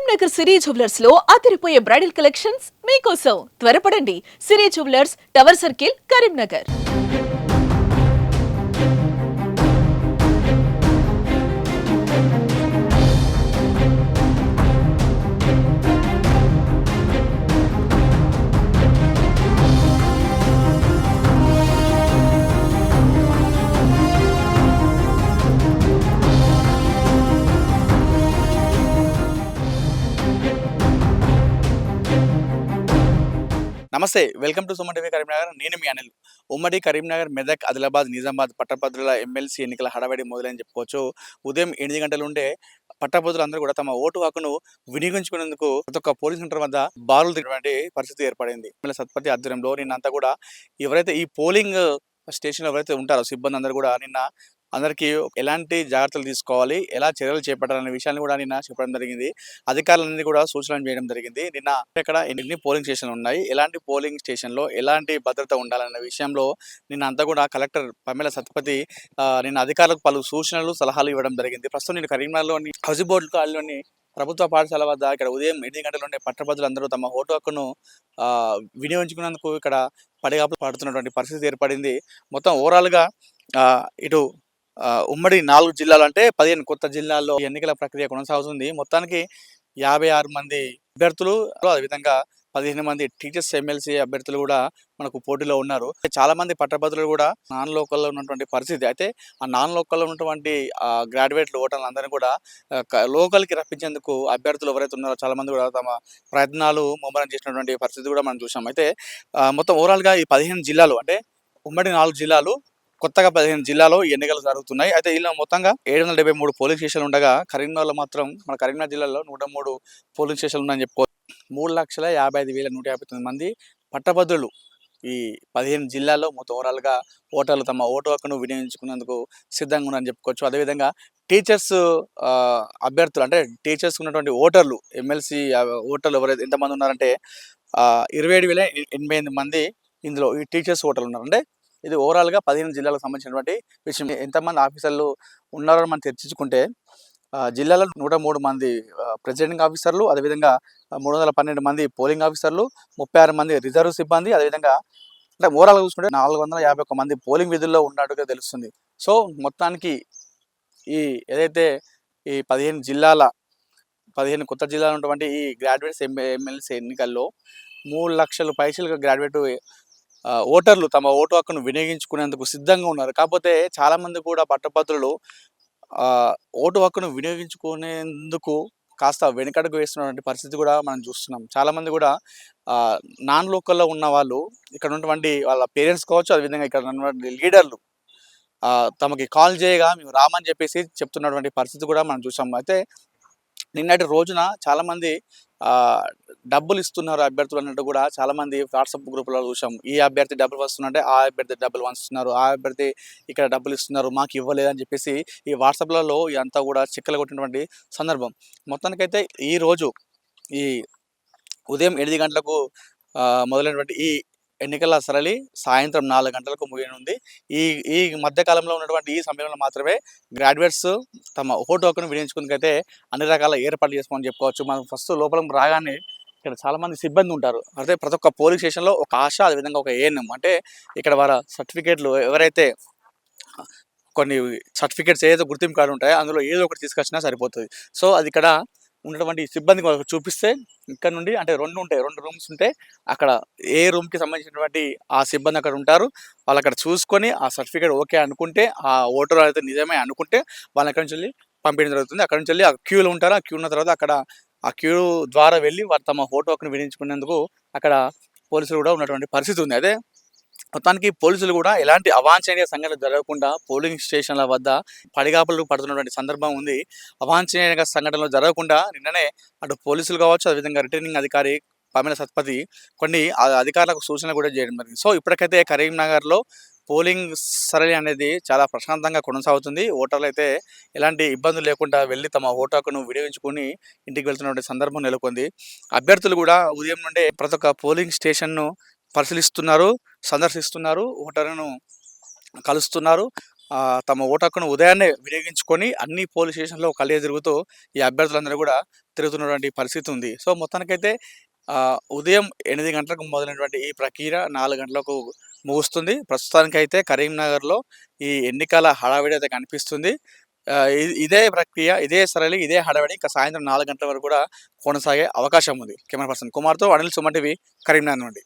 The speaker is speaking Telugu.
కరీంనగర్ సిరి జ్యువెలర్స్ లో అదిరిపోయే బ్రైడల్ కలెక్షన్స్ మీకోసం త్వరపడండి. సిరి జ్యువెలర్స్, టవర్ సర్కిల్, కరీంనగర్. నమస్తే, welcome to Suman TV Karimnagar. నేను మీ అనిల్. ఉమ్మడి కరీంనగర్, మెదక్, ఆదిలాబాద్, నిజామాబాద్ పట్టభద్రుల ఎమ్మెల్సీ ఎన్నికల హడావిడి మొదలని చెప్పుకోవచ్చు. ఉదయం 8 గంటల నుండే పట్టభద్రులందరూ కూడా తమ ఓటు హక్కును వినియోగించుకునేందుకు ప్రతి ఒక్క పోలింగ్ సెంటర్ వద్ద బారులు తీరేటువంటి పరిస్థితి ఏర్పడింది. ఎమ్మెల్యే సత్పతి ఆధ్వర్యంలో నిన్నంతా కూడా ఎవరైతే ఈ పోలింగ్ స్టేషన్లో ఎవరైతే ఉంటారో సిబ్బంది అందరూ కూడా నిన్న అందరికీ ఎలాంటి జాగ్రత్తలు తీసుకోవాలి, ఎలా చర్యలు చేపట్టాలనే విషయాన్ని కూడా నిన్న చెప్పడం జరిగింది. అధికారులన్నీ కూడా సూచనలు చేయడం జరిగింది. నిన్న ఇక్కడ ఎన్ని పోలింగ్ స్టేషన్లు ఉన్నాయి, ఎలాంటి పోలింగ్ స్టేషన్లో ఎలాంటి భద్రత ఉండాలనే విషయంలో నిన్న అంతా కూడా కలెక్టర్ పమేల సత్పతి నిన్న అధికారులకు పలు సూచనలు, సలహాలు ఇవ్వడం జరిగింది. ప్రస్తుతం నేను కరీంనగర్లోని హౌజిబోర్డు కాలనీలోని ప్రభుత్వ పాఠశాల వద్ద ఇక్కడ ఉదయం 8 గంటల నుండి పట్టభద్రులందరూ తమ ఓటు హక్కును వినియోగించుకున్నందుకు ఇక్కడ పడిగాపులు పడుతున్నటువంటి పరిస్థితి ఏర్పడింది. మొత్తం ఓవరాల్గా ఇటు ఉమ్మడి 4 జిల్లాలు అంటే 15 కొత్త జిల్లాల్లో ఎన్నికల ప్రక్రియ కొనసాగుతుంది. మొత్తానికి 56 మంది అభ్యర్థులు, అదేవిధంగా 15 మంది టీచర్స్ ఎమ్మెల్సీ అభ్యర్థులు కూడా మనకు పోటీలో ఉన్నారు. చాలా మంది పట్టభద్రులు కూడా నాన్ లోకల్లో ఉన్నటువంటి పరిస్థితి. అయితే ఆ నాన్ లోకల్లో ఉన్నటువంటి గ్రాడ్యుయేట్లు ఓటర్లు అందరినీ కూడా లోకల్కి రప్పించేందుకు అభ్యర్థులు ఎవరైతే ఉన్నారో చాలా మంది కూడా తమ ప్రయత్నాలు ముమ్మరం చేసినటువంటి పరిస్థితి కూడా మనం చూసాం. అయితే మొత్తం ఓవరాల్గా ఈ 15 జిల్లాలు అంటే ఉమ్మడి 4 జిల్లాలు, కొత్తగా 15 జిల్లాలో ఎన్నికలు జరుగుతున్నాయి. అయితే ఇలా మొత్తంగా 773 పోలింగ్ స్టేషన్లు ఉండగా కరీంనగర్లో మాత్రం మన కరీంనగర్ జిల్లాలో 103 పోలింగ్ స్టేషన్లు ఉన్నాయని చెప్పుకోవచ్చు. 3,55,159 మంది పట్టభద్రులు ఈ 15 జిల్లాల్లో మొత్తం ఓవరాల్గా ఓటర్లు తమ ఓటు హక్కును వినియోగించుకునేందుకు సిద్ధంగా ఉన్నారని చెప్పుకోవచ్చు. అదేవిధంగా టీచర్స్ అభ్యర్థులు అంటే టీచర్స్ ఉన్నటువంటి ఓటర్లు, ఎమ్మెల్సీ ఓటర్లు ఎవరైతే ఎంతమంది ఉన్నారంటే 27,088 మంది ఇందులో ఈ టీచర్స్ ఓటర్లు ఉన్నారు. అంటే ఇది ఓవరాల్గా 15 జిల్లాలకు సంబంధించినటువంటి విషయం. ఎంతమంది ఆఫీసర్లు ఉన్నారో మనం చర్చించుకుంటే జిల్లాలో 103 మంది ప్రెసిడెంటింగ్ ఆఫీసర్లు, అదేవిధంగా 312 మంది పోలింగ్ ఆఫీసర్లు, 36 మంది రిజర్వ్ సిబ్బంది, అదేవిధంగా అంటే ఓవరాల్గా చూసుకుంటే 451 మంది పోలింగ్ విధుల్లో ఉన్నట్టుగా తెలుస్తుంది. సో మొత్తానికి ఈ ఏదైతే ఈ 15 కొత్త జిల్లాలు ఉన్నటువంటి ఈ గ్రాడ్యుయేట్స్ ఎమ్మెల్సీ ఎన్నికల్లో 3 లక్షల పైసలు గ్రాడ్యుయేట్ ఓటర్లు తమ ఓటు హక్కును వినియోగించుకునేందుకు సిద్ధంగా ఉన్నారు. కాకపోతే చాలామంది కూడా పట్టభద్రులు ఓటు హక్కును వినియోగించుకునేందుకు కాస్త వెనుకడుగు వేస్తున్నటువంటి పరిస్థితి కూడా మనం చూస్తున్నాం. చాలామంది కూడా నాన్ లోకల్లో ఉన్న వాళ్ళు ఇక్కడ ఉన్నటువంటి వాళ్ళ పేరెంట్స్ కావచ్చు, అదేవిధంగా ఇక్కడ ఉన్నటువంటి లీడర్లు తమకి కాల్ చేయగా మేము రామని చెప్పేసి చెప్తున్నటువంటి పరిస్థితి కూడా మనం చూసాం. అయితే నిన్నటి రోజున చాలామంది డబ్బులు ఇస్తున్నారు అభ్యర్థులు అన్నట్టు కూడా చాలామంది వాట్సాప్ గ్రూపులలో చూసాం. ఈ అభ్యర్థి డబ్బులు వస్తుందంటే ఆ అభ్యర్థి డబ్బులు వస్తున్నారు, ఆ అభ్యర్థి ఇక్కడ డబ్బులు ఇస్తున్నారు, మాకు ఇవ్వలేదని చెప్పేసి ఈ వాట్సాప్లలో ఇదంతా కూడా చిక్కలు కొట్టినటువంటి సందర్భం. మొత్తానికైతే ఈరోజు ఈ ఉదయం 8 గంటలకు మొదలైనటువంటి ఈ ఎన్నికల సరళి సాయంత్రం 4 గంటలకు ముగియనుంది. ఈ ఈ మధ్యకాలంలో ఉన్నటువంటి ఈ సమయంలో మాత్రమే గ్రాడ్యుయేట్స్ తమ ఓటు హక్కును వినియోగించుకునేందుకైతే అన్ని రకాల ఏర్పాట్లు చేసుకోమని చెప్పుకోవచ్చు. మనం ఫస్ట్ లోపల రాగానే ఇక్కడ చాలామంది సిబ్బంది ఉంటారు. అయితే ప్రతి ఒక్క పోలింగ్ స్టేషన్లో ఒక ఆశ, అదేవిధంగా ఒక ఏఎన్ఎం అంటే ఇక్కడ వాళ్ళ సర్టిఫికేట్లు ఎవరైతే కొన్ని సర్టిఫికేట్స్ ఏదైతే గుర్తింపు కార్డు ఉంటాయో అందులో ఏదో ఒకటి తీసుకొచ్చినా సరిపోతుంది. సో అది ఇక్కడ ఉన్నటువంటి సిబ్బంది చూపిస్తే ఇక్కడ నుండి అంటే 2 రూమ్స్ ఉంటే అక్కడ ఏ రూమ్కి సంబంధించినటువంటి ఆ సిబ్బంది అక్కడ ఉంటారు. వాళ్ళు అక్కడ చూసుకొని ఆ సర్టిఫికేట్ ఓకే అనుకుంటే, ఆ ఓటర్ అయితే నిజమే అనుకుంటే వాళ్ళని అక్కడి నుంచి వెళ్ళి పంపించడం జరుగుతుంది. అక్కడి నుంచి వెళ్ళి ఆ క్యూలో ఉంటారు. ఆ క్యూ ఉన్న తర్వాత అక్కడ ఆ క్యూ ద్వారా వెళ్ళి వారు తమ ఓటు హక్కును వినియోగించుకునేందుకు అక్కడ పోలీసులు కూడా ఉన్నటువంటి పరిస్థితి ఉంది. అదే మొత్తానికి పోలీసులు కూడా ఎలాంటి అవాంఛనీయ సంఘటనలు జరగకుండా పోలింగ్ స్టేషన్ల వద్ద పడిగాపులు పడుతున్నటువంటి సందర్భం ఉంది. అవాంఛనీయ సంఘటనలు జరగకుండా నిన్ననే అటు పోలీసులు కావచ్చు, అదేవిధంగా రిటర్నింగ్ అధికారి పమేల సత్పతి కొన్ని అధికారులకు సూచనలు కూడా చేయడం జరిగింది. సో ఇప్పటికైతే కరీంనగర్లో పోలింగ్ సరళి అనేది చాలా ప్రశాంతంగా కొనసాగుతుంది. ఓటర్లు అయితే ఎలాంటి ఇబ్బందులు లేకుండా వెళ్ళి తమ ఓటు హక్కును వినియోగించుకుని ఇంటికి వెళ్తున్నటువంటి సందర్భం నెలకొంది. అభ్యర్థులు కూడా ఉదయం నుండే ప్రతి ఒక్క పోలింగ్ స్టేషన్ను పరిశీలిస్తున్నారు, సందర్శిస్తున్నారు, ఓటర్లను కలుస్తున్నారు. తమ ఓటు హక్కును ఉదయాన్నే వినియోగించుకొని అన్ని పోలీస్ స్టేషన్‌లో కలియ తిరుగుతూ ఈ అభ్యర్థులందరూ కూడా తిరుగుతున్నటువంటి పరిస్థితి ఉంది. సో, మొత్తానికైతే ఉదయం 8 గంటలకు మొదలైనటువంటి ఈ ప్రక్రియ 4 గంటలకు ముగుస్తుంది. ప్రస్తుతానికైతే కరీంనగర్‌లో ఈ ఎన్నికల హడావిడి అయితే కనిపిస్తుంది. ఇదే ప్రక్రియ, ఇదే సరళి, ఇదే హడావిడి ఇంకా సాయంత్రం 4 గంటల వరకు కూడా కొనసాగే అవకాశం ఉంది. కెమెరా పర్సన్ కుమార్‌తో అనిల్, సుమన్ టీవీ, కరీంనగర్ నుండి.